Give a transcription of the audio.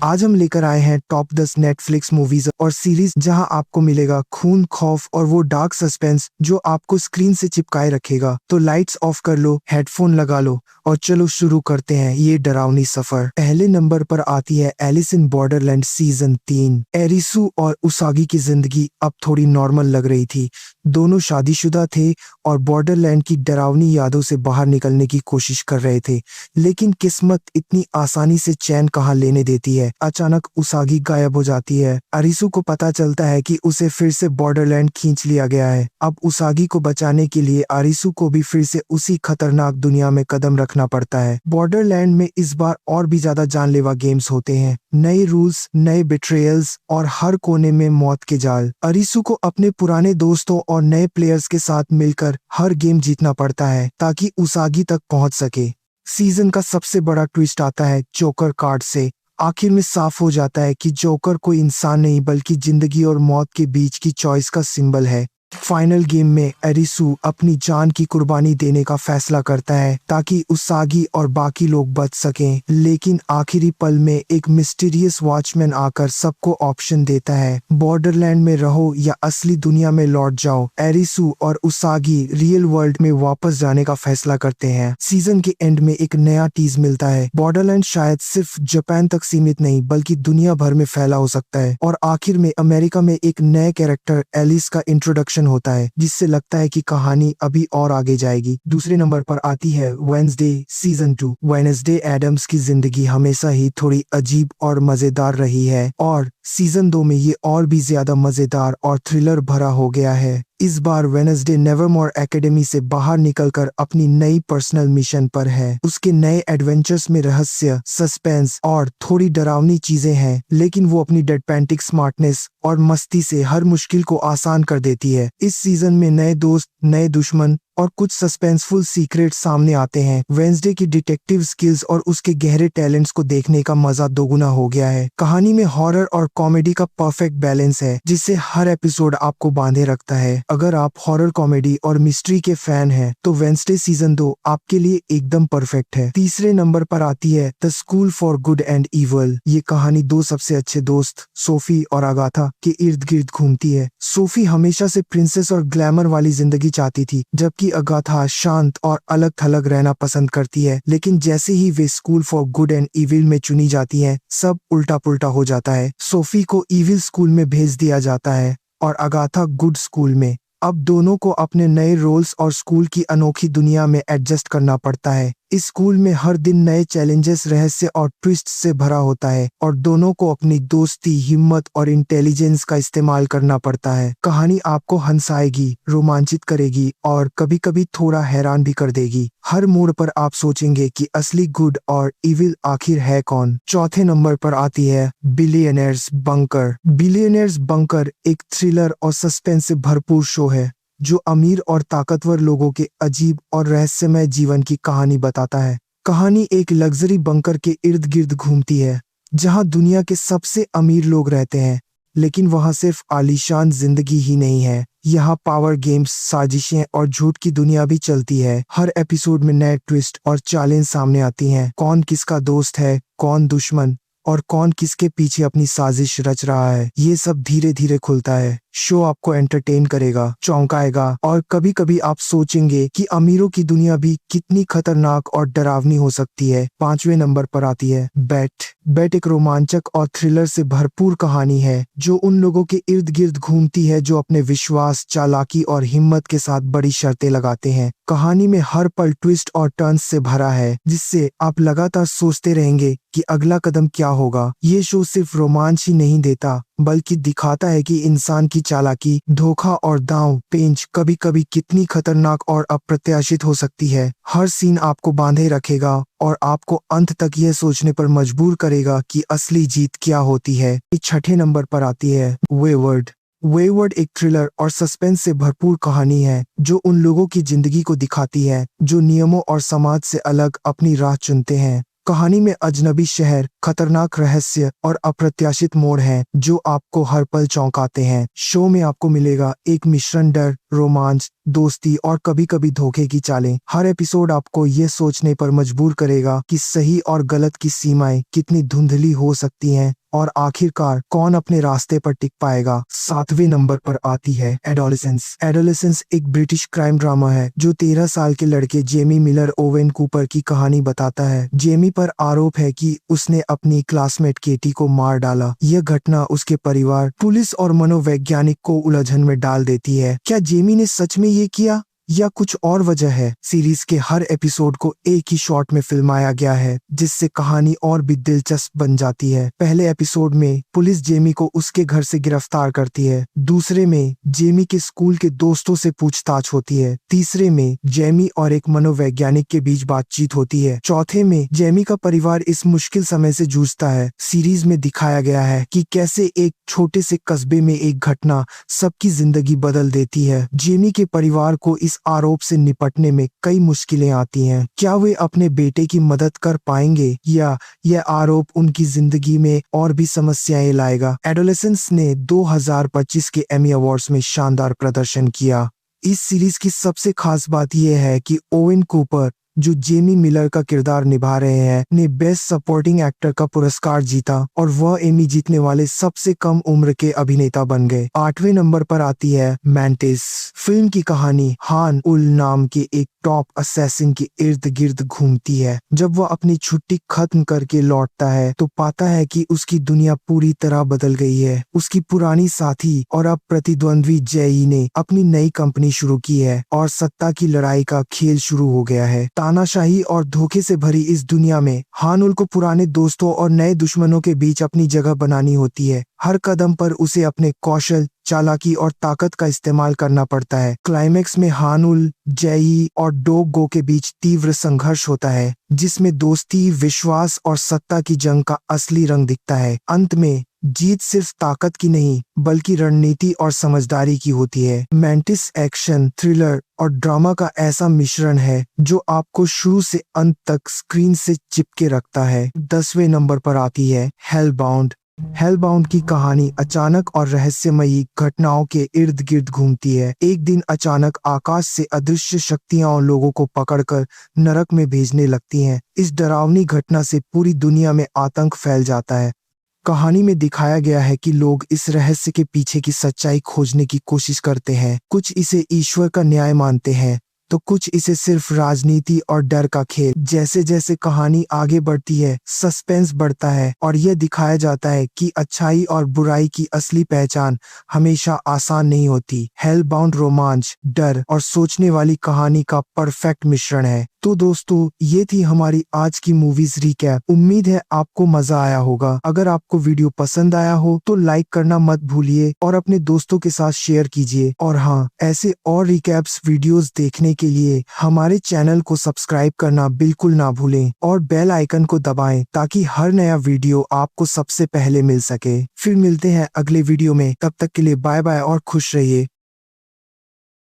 आज हम लेकर आए हैं टॉप 10 नेटफ्लिक्स मूवीज और सीरीज जहां आपको मिलेगा खून, खौफ और वो डार्क सस्पेंस जो आपको स्क्रीन से चिपकाए रखेगा। तो लाइट्स ऑफ कर लो, हेडफोन लगा लो और चलो शुरू करते हैं ये डरावनी सफर। पहले नंबर पर आती है एलिस इन बॉर्डरलैंड सीजन 3। एरिसु और उसागी की जिंदगी अब थोड़ी नॉर्मल लग रही थी। दोनों शादीशुदा थे और बॉर्डरलैंड की डरावनी यादों से बाहर निकलने की कोशिश कर रहे थे। लेकिन किस्मत इतनी आसानी से चैन कहाँ लेने देती है। अचानक उसागी गायब हो जाती है। अरिसु को पता चलता है कि उसे फिर से बॉर्डरलैंड खींच लिया गया है। अब उसागी को बचाने के लिए अरिसु को भी फिर से उसी खतरनाक दुनिया में कदम रखना पड़ता है। बॉर्डरलैंड में इस बार और भी ज्यादा जानलेवा गेम्स होते हैं, नए रूल्स, नए बिट्रेयल्स और हर कोने में मौत के जाल। अरिसु को अपने पुराने दोस्तों और नए प्लेयर्स के साथ मिलकर हर गेम जीतना पड़ता है ताकि उसागी तक पहुंच सके। सीजन का सबसे बड़ा ट्विस्ट आता है जोकर कार्ड से। आखिर में साफ हो जाता है कि जोकर कोई इंसान नहीं बल्कि जिंदगी और मौत के बीच की चॉइस का सिंबल है। फाइनल गेम में एरिसु अपनी जान की कुर्बानी देने का फैसला करता है ताकि उसागी और बाकी लोग बच सकें। लेकिन आखिरी पल में एक मिस्टीरियस वॉचमैन आकर सबको ऑप्शन देता है, बॉर्डरलैंड में रहो या असली दुनिया में लौट जाओ। एरिसु और उसागी रियल वर्ल्ड में वापस जाने का फैसला करते हैं। सीजन के एंड में एक नया टीज मिलता है। बॉर्डरलैंड शायद सिर्फ जापान तक सीमित नहीं बल्कि दुनिया भर में फैला हो सकता है। और आखिर में अमेरिका में एक नए कैरेक्टर एलिस का इंट्रोडक्शन होता है जिससे लगता है कि कहानी अभी और आगे जाएगी। दूसरे नंबर पर आती है वेडनेसडे सीजन 2। वेडनेसडे एडम्स की जिंदगी हमेशा ही थोड़ी अजीब और मजेदार रही है और सीजन 2 में ये और भी ज्यादा मजेदार और थ्रिलर भरा हो गया है। इस बार वेडनेसडे नेवरमोर एकेडमी से बाहर निकलकर अपनी नई पर्सनल मिशन पर है। उसके नए एडवेंचर्स में रहस्य, सस्पेंस और थोड़ी डरावनी चीजें हैं, लेकिन वो अपनी डेडपेंटिक स्मार्टनेस और मस्ती से हर मुश्किल को आसान कर देती है। इस सीजन में नए दोस्त, नए दुश्मन और कुछ सस्पेंसफुल सीक्रेट सामने आते हैं। वेडनेसडे की डिटेक्टिव स्किल्स और उसके गहरे टैलेंट्स को देखने का मजा दोगुना हो गया है। कहानी में हॉरर और कॉमेडी का परफेक्ट बैलेंस है जिससे हर एपिसोड आपको बांधे रखता है। अगर आप हॉरर, कॉमेडी और मिस्ट्री के फैन हैं तो वेडनेसडे सीजन 2 आपके लिए एकदम परफेक्ट है। तीसरे नंबर पर आती है the school for Good and evil. ये कहानी दो सबसे अच्छे दोस्त सोफी और अगाथा के इर्द गिर्द घूमती है। सोफी हमेशा से प्रिंसेस और ग्लैमर वाली जिंदगी चाहती थी, जबकि अगाथा शांत और अलग थलग रहना पसंद करती है। लेकिन जैसे ही वे School for Good and Evil में चुनी जाती हैं, सब उल्टा पुल्टा हो जाता है। सोफी को इविल स्कूल में भेज दिया जाता है और अगाथा गुड स्कूल में। अब दोनों को अपने नए रोल्स और स्कूल की अनोखी दुनिया में एडजस्ट करना पड़ता है। इस स्कूल में हर दिन नए चैलेंजेस, रहस्य और ट्विस्ट से भरा होता है और दोनों को अपनी दोस्ती, हिम्मत और इंटेलिजेंस का इस्तेमाल करना पड़ता है। कहानी आपको हंसाएगी, रोमांचित करेगी और कभी कभी थोड़ा हैरान भी कर देगी। हर मोड़ पर आप सोचेंगे कि असली गुड और इविल आखिर है कौन। चौथे नंबर पर आती है बिलियनेयर्स बंकर। बिलियनेयर्स बंकर एक थ्रिलर और सस्पेंस से भरपूर शो है जो अमीर और ताकतवर लोगों के अजीब और रहस्यमय जीवन की कहानी बताता है। कहानी एक लग्जरी बंकर के इर्द गिर्द घूमती है जहां दुनिया के सबसे अमीर लोग रहते हैं, लेकिन वहां सिर्फ आलीशान जिंदगी ही नहीं है, यहाँ पावर गेम्स, साजिशें और झूठ की दुनिया भी चलती है। हर एपिसोड में नए ट्विस्ट और चैलेंज सामने आती हैं। कौन किसका दोस्त है, कौन दुश्मन और कौन किसके पीछे अपनी साजिश रच रहा है, ये सब धीरे धीरे खुलता है। शो आपको एंटरटेन करेगा, चौंकाएगा और कभी कभी आप सोचेंगे कि अमीरों की दुनिया भी कितनी खतरनाक और डरावनी हो सकती है। पांचवें नंबर पर आती है बेट। बेट एक रोमांचक और थ्रिलर से भरपूर कहानी है जो उन लोगों के इर्द गिर्द घूमती है जो अपने विश्वास, चालाकी और हिम्मत के साथ बड़ी शर्तें लगाते हैं। कहानी में हर पल ट्विस्ट और टर्न्स से भरा है जिससे आप लगातार सोचते रहेंगे कि अगला कदम क्या होगा। ये शो सिर्फ रोमांच ही नहीं देता बल्कि दिखाता है कि इंसान की चालाकी, धोखा और दांव पेंच कभी कभी कितनी खतरनाक और अप्रत्याशित हो सकती है। हर सीन आपको बांधे रखेगा और आपको अंत तक यह सोचने पर मजबूर करेगा कि असली जीत क्या होती है। छठे नंबर पर आती है वेवर्ड। वेवर्ड एक थ्रिलर और सस्पेंस से भरपूर कहानी है जो उन लोगों की जिंदगी को दिखाती है जो नियमों और समाज से अलग अपनी राह चुनते हैं। कहानी में अजनबी शहर, खतरनाक रहस्य और अप्रत्याशित मोड़ हैं जो आपको हर पल चौंकाते हैं। शो में आपको मिलेगा एक मिश्रण डर, रोमांच, दोस्ती और कभी-कभी धोखे की चालें। हर एपिसोड आपको ये सोचने पर मजबूर करेगा कि सही और गलत की सीमाएं कितनी धुंधली हो सकती हैं और आखिरकार कौन अपने रास्ते पर टिक पाएगा। 7वें नंबर पर आती है एडोलेसेंस। एडोलेसेंस एक ब्रिटिश क्राइम ड्रामा है जो 13 साल के लड़के जेमी मिलर ओवेन कूपर की कहानी बताता है। जेमी पर आरोप है कि उसने अपनी क्लासमेट केटी को मार डाला। यह घटना उसके परिवार, पुलिस और मनोवैज्ञानिक को उलझन में डाल देती है। क्या जेमी ने सच में ये किया या कुछ और वजह है? सीरीज के हर एपिसोड को एक ही शॉट में फिल्माया गया है जिससे कहानी और भी दिलचस्प बन जाती है। पहले एपिसोड में पुलिस जेमी को उसके घर से गिरफ्तार करती है। दूसरे में जेमी के स्कूल के दोस्तों से पूछताछ होती है। तीसरे में जेमी और एक मनोवैज्ञानिक के बीच बातचीत होती है। चौथे में जेमी का परिवार इस मुश्किल समय से जूझता है। सीरीज में दिखाया गया है कि कैसे एक छोटे से कस्बे में एक घटना सबकी जिंदगी बदल देती है। जेमी के परिवार को इस आरोप से निपटने में कई मुश्किलें आती हैं। क्या वे अपने बेटे की मदद कर पाएंगे या यह आरोप उनकी जिंदगी में और भी समस्याएं लाएगा? एडोलेसेंस ने 2025 के एमी अवार्ड्स में शानदार प्रदर्शन किया। इस सीरीज की सबसे खास बात यह है कि ओवेन कूपर, जो जेमी मिलर का किरदार निभा रहे हैं, ने बेस्ट सपोर्टिंग एक्टर का पुरस्कार जीता और वह एमी जीतने वाले सबसे कम उम्र के अभिनेता बन गए। 8वें नंबर पर आती है मैंटिस। फिल्म की कहानी हान उल नाम के एक टॉप असैसिन के इर्द गिर्द घूमती है। जब वह अपनी छुट्टी खत्म करके लौटता है तो पाता है कि उसकी दुनिया पूरी तरह बदल गई है। उसकी पुरानी साथी और अब प्रतिद्वंद्वी जेई ने अपनी नई कंपनी शुरू की है और सत्ता की लड़ाई का खेल शुरू हो गया है। तानाशाही और धोखे से भरी इस दुनिया में हानुल को पुराने दोस्तों और नए दुश्मनों के बीच अपनी जगह बनानी होती है। हर कदम पर उसे अपने कौशल, चालाकी और ताकत का इस्तेमाल करना पड़ता है। क्लाइमेक्स में हानुल, जेई और डोग गो के बीच तीव्र संघर्ष होता है जिसमें दोस्ती, विश्वास और सत्ता की जंग का असली रंग दिखता है। अंत में जीत सिर्फ ताकत की नहीं बल्कि रणनीति और समझदारी की होती है। मैंटिस एक्शन, थ्रिलर और ड्रामा का ऐसा मिश्रण है जो आपको शुरू से अंत तक स्क्रीन से चिपके रखता है। 10वें नंबर पर आती है हेलबाउंड। हेलबाउंड की कहानी अचानक और रहस्यमयी घटनाओं के इर्द गिर्द घूमती है। एक दिन अचानक आकाश से अदृश्य शक्तियां लोगों को पकड़कर नरक में भेजने लगती हैं। इस डरावनी घटना से पूरी दुनिया में आतंक फैल जाता है। कहानी में दिखाया गया है कि लोग इस रहस्य के पीछे की सच्चाई खोजने की कोशिश करते हैं। कुछ इसे ईश्वर का न्याय मानते हैं तो कुछ इसे सिर्फ राजनीति और डर का खेल। जैसे जैसे कहानी आगे बढ़ती है, सस्पेंस बढ़ता है और यह दिखाया जाता है कि अच्छाई और बुराई की असली पहचान हमेशा आसान नहीं होती। हेलबाउंड रोमांच, डर और सोचने वाली कहानी का परफेक्ट मिश्रण है। तो दोस्तों, ये थी हमारी आज की मूवीज रिकैप। उम्मीद है आपको मजा आया होगा। अगर आपको वीडियो पसंद आया हो तो लाइक करना मत भूलिए और अपने दोस्तों के साथ शेयर कीजिए। और हाँ, ऐसे और रिकैप्स वीडियोस देखने के लिए हमारे चैनल को सब्सक्राइब करना बिल्कुल ना भूलें और बेल आइकन को दबाएं ताकि हर नया वीडियो आपको सबसे पहले मिल सके। फिर मिलते हैं अगले वीडियो में। तब तक के लिए बाय बाय और खुश रहिए।